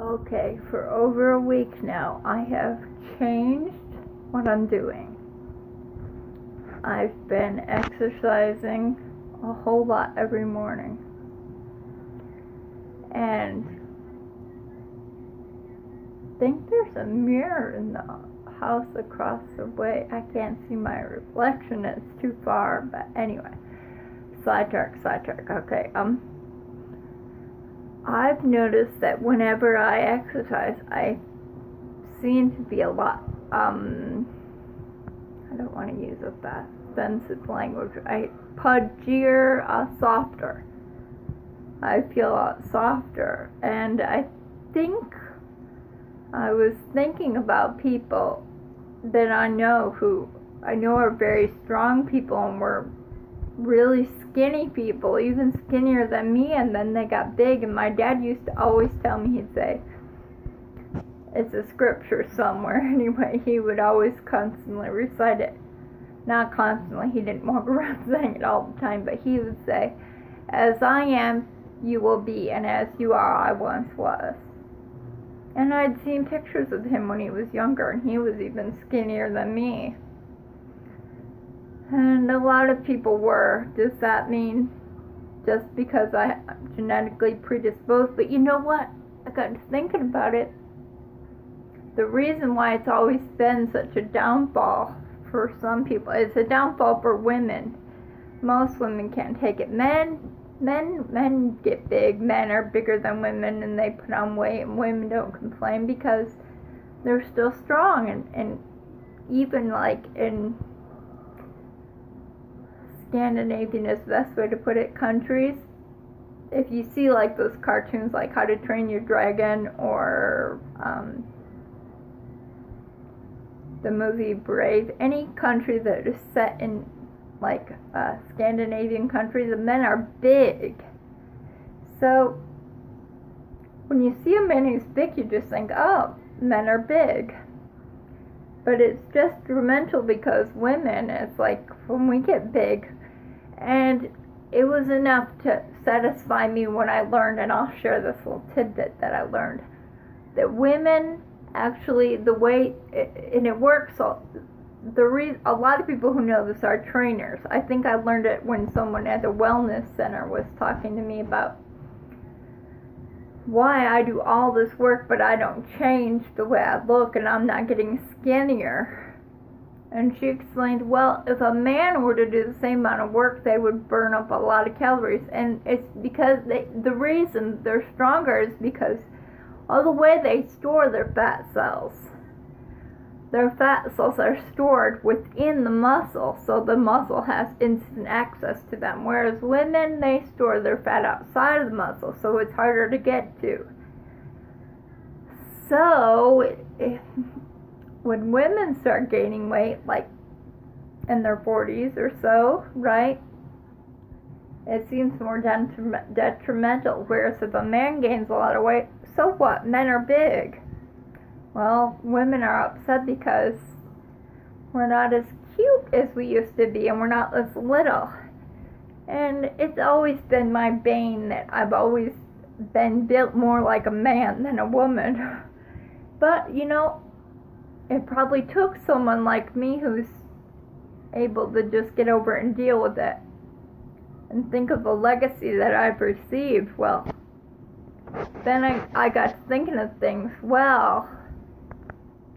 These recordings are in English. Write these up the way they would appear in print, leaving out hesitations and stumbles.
Okay, for over a week now, I have changed what I'm doing. I've been exercising a whole lot every morning. And I think there's a mirror in the house across the way. I can't see my reflection, it's too far, but anyway. Sidetrack. Okay, I've noticed that whenever I exercise, I seem to be a lot, I don't want to use offensive language, pudgier, softer. I feel a lot softer, and I think I was thinking about people that I know who I know are very strong people and were really skinny people, even skinnier than me, and then they got big. And my dad used to always tell me, he'd say, it's a scripture somewhere anyway, he would always constantly recite it. Not constantly, he didn't walk around saying it all the time, but he would say, as I am, you will be, and as you are, I once was. And I'd seen pictures of him when he was younger, and he was even skinnier than me. And a lot of people were. Does that mean just because I'm genetically predisposed? But you know what? I got to thinking about it. The reason why it's always been such a downfall for some people, it's a downfall for women. Most women can't take it. Men get big. Men are bigger than women, and they put on weight, and women don't complain because they're still strong. And even like in Scandinavian is the best way to put it, countries, if you see like those cartoons like How to Train Your Dragon or the movie Brave, any country that is set in like a Scandinavian country, the men are big. So when you see a man who's big, you just think, oh, men are big. But it's detrimental because women, it's like when we get big, and it was enough to satisfy me when I learned, and I'll share this little tidbit that I learned, that women actually, the way, and it works, a lot of people who know this are trainers. I think I learned it when someone at the wellness center was talking to me about why I do all this work but I don't change the way I look and I'm not getting skinnier. And she explained, well, if a man were to do the same amount of work, they would burn up a lot of calories. And it's because the reason they're stronger is because of the way they store their fat cells. Their fat cells are stored within the muscle, so the muscle has instant access to them. Whereas women, they store their fat outside of the muscle, so it's harder to get to. So when women start gaining weight, like in their 40s or so, right, it seems more detrimental. Whereas if a man gains a lot of weight, so what? Men are big. Well, women are upset because we're not as cute as we used to be, and we're not as little. And it's always been my bane that I've always been built more like a man than a woman. But, you know, it probably took someone like me who's able to just get over it and deal with it. And think of the legacy that I've received. Well, then I got to thinking of things. Well,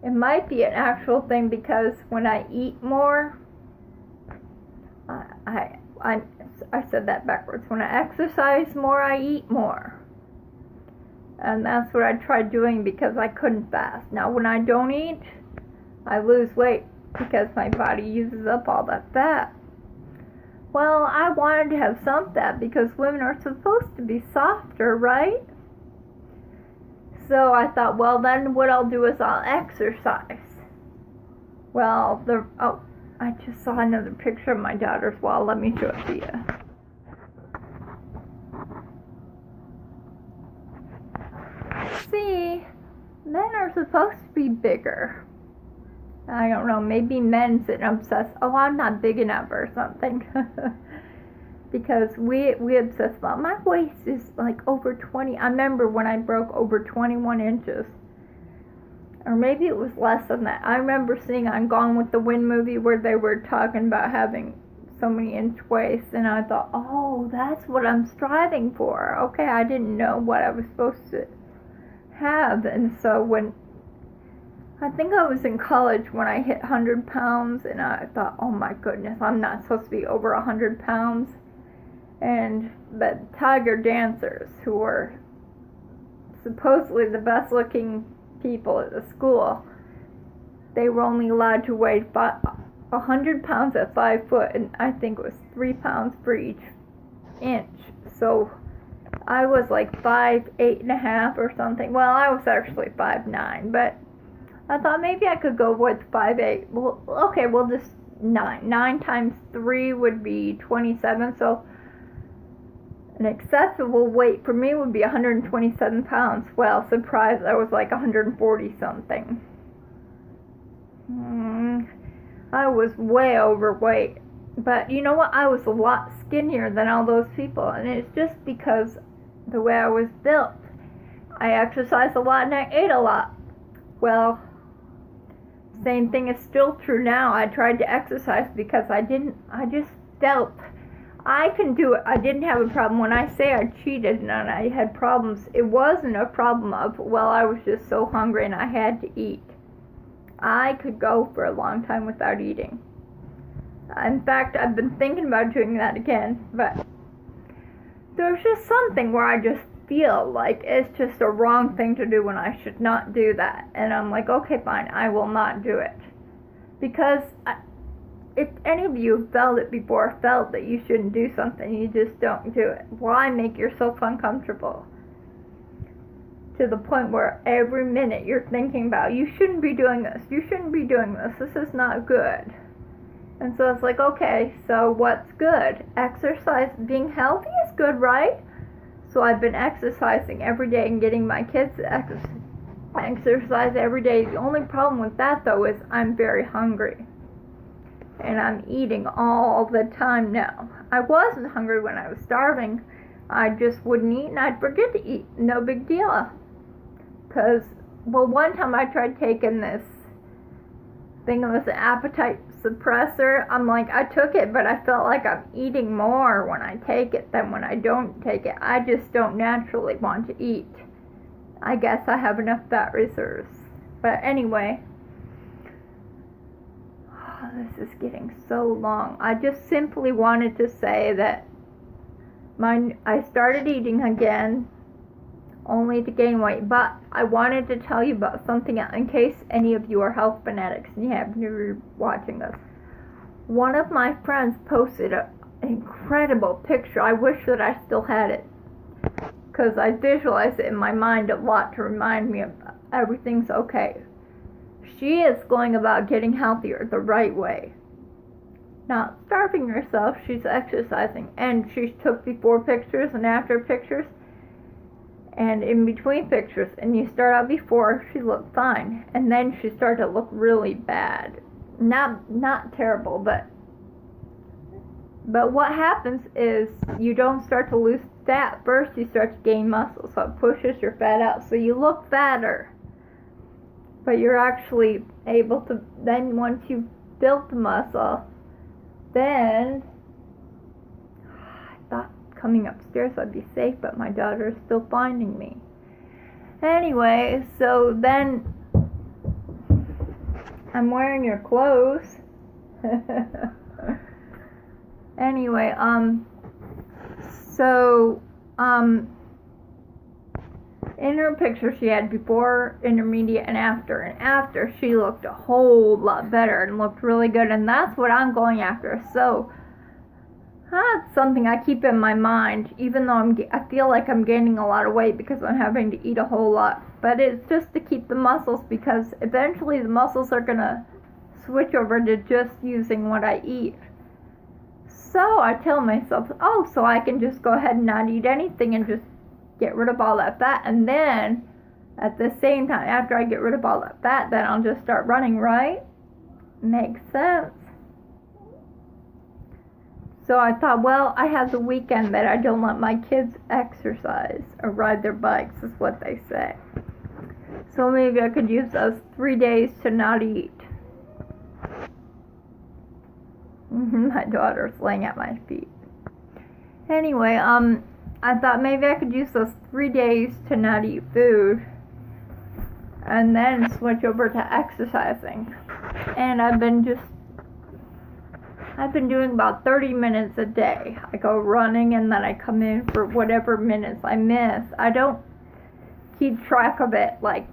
it might be an actual thing because when I eat more, I said that backwards. When I exercise more, I eat more. And that's what I tried doing because I couldn't fast. Now, when I don't eat, I lose weight because my body uses up all that fat. Well, I wanted to have some fat because women are supposed to be softer, right? So I thought, well, then what I'll do is I'll exercise. Well, I just saw another picture of my daughter's wall. Let me show it to you. See, men are supposed to be bigger. I don't know, maybe men sit obsessed, oh, I'm not big enough or something. because we obsess about, my waist is like over 20. I remember when I broke over 21 inches. Or maybe it was less than that. I remember seeing on Gone with the Wind movie where they were talking about having so many inch waists, and I thought, oh, that's what I'm striving for. Okay, I didn't know what I was supposed to have. And so when I think I was in college when I hit 100 pounds, and I thought, oh my goodness, I'm not supposed to be over 100 pounds. But tiger dancers, who were supposedly the best looking people at the school, they were only allowed to weigh 100 pounds at 5 foot, and I think it was 3 pounds for each inch. So I was like 5'8.5" or something. Well, I was actually 5'9", but I thought maybe I could go with 5'8". Well, okay, we'll just 9. 9 times 3 would be 27, so an acceptable weight for me would be 127 pounds. Well, surprise, I was like 140 something. I was way overweight. But you know what? I was a lot skinnier than all those people. And it's just because the way I was built. I exercised a lot and I ate a lot. Well, same thing is still true now. I tried to exercise because I just felt I can do it. I didn't have a problem. When I say I cheated and I had problems, it wasn't a problem of, well, I was just so hungry and I had to eat. I could go for a long time without eating. In fact, I've been thinking about doing that again, but there's just something where I just feel like it's just a wrong thing to do when I should not do that. And I'm like, okay, fine, I will not do it. Because if any of you have felt it before, felt that you shouldn't do something, you just don't do it. Why make yourself uncomfortable? To the point where every minute you're thinking about, you shouldn't be doing this, you shouldn't be doing this, this is not good. And so it's like, okay, so what's good? Exercise, being healthy is good, right? So I've been exercising every day and getting my kids to exercise every day. The only problem with that, though, is I'm very hungry. And I'm eating all the time now. I wasn't hungry when I was starving. I just wouldn't eat and I'd forget to eat. No big deal. Because, well, one time I tried taking this thing of this appetite suppressor. I'm like, I took it, but I felt like I'm eating more when I take it than when I don't take it. I just don't naturally want to eat. I guess I have enough fat reserves. But anyway, this is getting so long. I just simply wanted to say that I started eating again only to gain weight, but I wanted to tell you about something in case any of you are health fanatics and you happen to be watching this. One of my friends posted an incredible picture. I wish that I still had it, because I visualize it in my mind a lot to remind me of everything's okay. She is going about getting healthier the right way. Not starving herself, she's exercising. And she took before pictures and after pictures and in between pictures. And you start out before, she looked fine. And then she started to look really bad. Not terrible, but what happens is you don't start to lose fat. First, you start to gain muscle, so it pushes your fat out. So you look fatter. But you're actually able to, then once you've built the muscle, then, I thought coming upstairs I'd be safe, but my daughter is still finding me. Anyway, so then, I'm wearing your clothes. Anyway, in her picture, she had before, intermediate, and after. And after, she looked a whole lot better and looked really good. And that's what I'm going after. So, that's something I keep in my mind, even though I feel like I'm gaining a lot of weight because I'm having to eat a whole lot. But it's just to keep the muscles, because eventually the muscles are going to switch over to just using what I eat. So, I tell myself, oh, so I can just go ahead and not eat anything and just get rid of all that fat, and then at the same time, after I get rid of all that fat, then I'll just start running, right? Makes sense. So I thought, well, I have the weekend that I don't let my kids exercise or ride their bikes, is what they say. So maybe I could use those 3 days to not eat. My daughter's laying at my feet. Anyway, I thought maybe I could use those 3 days to not eat food and then switch over to exercising. And I've been doing about 30 minutes a day. I go running and then I come in for whatever minutes I miss. I don't keep track of it like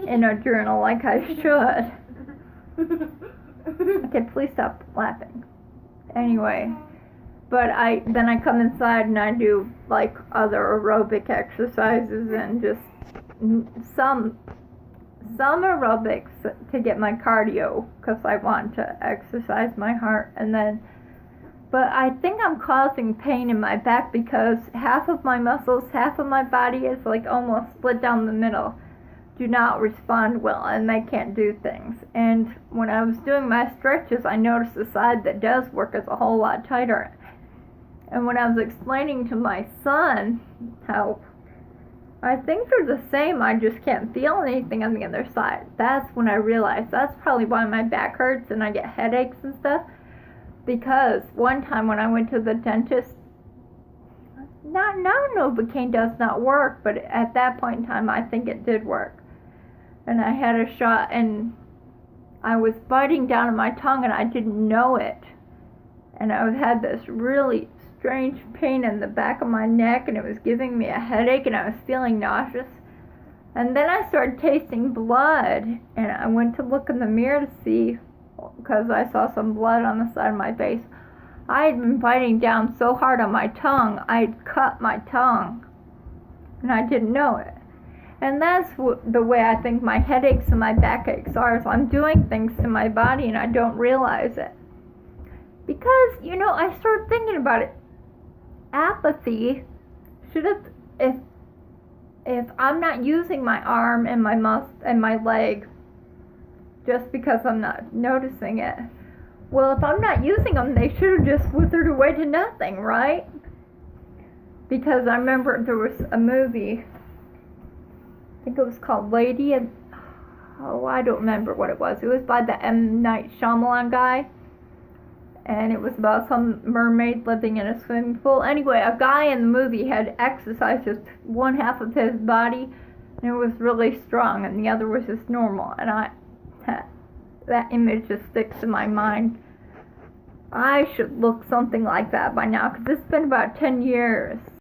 in a journal like I should. Okay, please stop laughing. Anyway, but then I come inside and I do like other aerobic exercises and just some aerobics to get my cardio because I want to exercise my heart. But I think I'm causing pain in my back because half of my muscles, half of my body is like almost split down the middle, do not respond well, and they can't do things. And when I was doing my stretches, I noticed the side that does work is a whole lot tighter. And when I was explaining to my son how I think they're the same, I just can't feel anything on the other side, that's when I realized that's probably why my back hurts and I get headaches and stuff. Because one time when I went to the dentist, now Novocaine does not work, but at that point in time I think it did work. And I had a shot and I was biting down on my tongue and I didn't know it. And I had this really strange pain in the back of my neck and it was giving me a headache and I was feeling nauseous. And then I started tasting blood and I went to look in the mirror to see, because I saw some blood on the side of my face. I had been biting down so hard on my tongue, I'd cut my tongue and I didn't know it. And that's the way I think my headaches and my backaches are, is I'm doing things to my body and I don't realize it. Because, I started thinking about it. Apathy should have, if I'm not using my arm and my muscle and my leg just because I'm not noticing it, well, if I'm not using them, they should have just withered away to nothing, right? Because I remember there was a movie, I think it was called Lady, and I don't remember what it was. It was by the M. Night Shyamalan guy. And it was about some mermaid living in a swimming pool. Anyway, a guy in the movie had exercised just one half of his body, and it was really strong, and the other was just normal. And that image just sticks in my mind. I should look something like that by now, because it's been about 10 years.